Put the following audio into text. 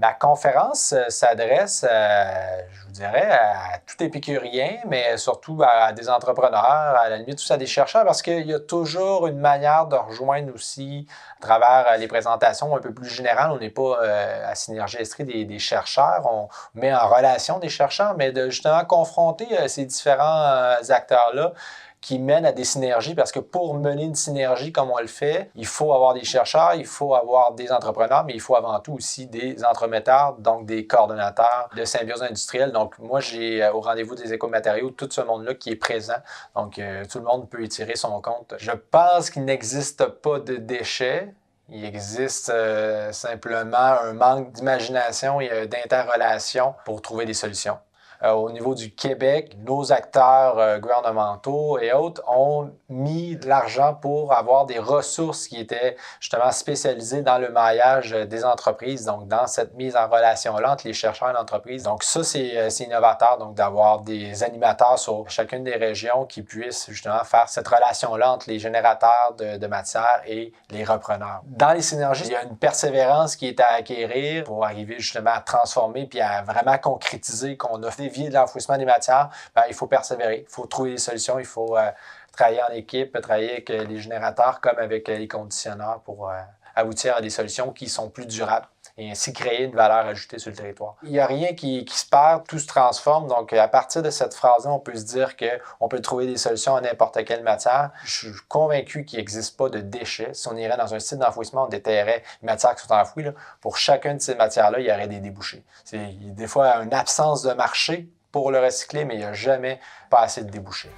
Ma conférence s'adresse, je vous dirais, à tout épicurien, mais surtout à des entrepreneurs, à la limite aussi à des chercheurs, parce qu'il y a toujours une manière de rejoindre aussi à travers les présentations un peu plus générales. On n'est pas à Synergie Estrie des chercheurs, on met en relation des chercheurs, mais de justement confronter ces différents acteurs-là qui mènent à des synergies, parce que pour mener une synergie comme on le fait, il faut avoir des chercheurs, il faut avoir des entrepreneurs, mais il faut avant tout aussi des entremetteurs, donc des coordonnateurs de symbiose industrielle. Donc moi, j'ai au rendez-vous des écomatériaux tout ce monde-là qui est présent. Donc tout le monde peut y tirer son compte. Je pense qu'il n'existe pas de déchets. Il existe simplement un manque d'imagination et d'interrelation pour trouver des solutions. Au niveau du Québec, nos acteurs gouvernementaux et autres ont mis de l'argent pour avoir des ressources qui étaient justement spécialisées dans le maillage des entreprises, donc dans cette mise en relation-là entre les chercheurs et l'entreprise. Donc ça, c'est innovateur, donc d'avoir des animateurs sur chacune des régions qui puissent justement faire cette relation-là entre les générateurs de matière et les repreneurs. Dans les synergies, il y a une persévérance qui est à acquérir pour arriver justement à transformer puis à vraiment concrétiser qu'on a dévié de l'enfouissement des matières. Bien, il faut persévérer, il faut trouver des solutions, il faut travailler en équipe, travailler avec les générateurs comme avec les conditionneurs pour aboutir à des solutions qui sont plus durables et ainsi créer une valeur ajoutée sur le territoire. Il n'y a rien qui se perd, tout se transforme. Donc, à partir de cette phrase-là, on peut se dire qu'on peut trouver des solutions à n'importe quelle matière. Je suis convaincu qu'il n'existe pas de déchets. Si on irait dans un site d'enfouissement, on déterrerait les matières qui sont enfouies. Là, pour chacune de ces matières-là, il y aurait des débouchés. C'est des fois une absence de marché pour le recycler, mais il n'y a jamais pas assez de débouchés.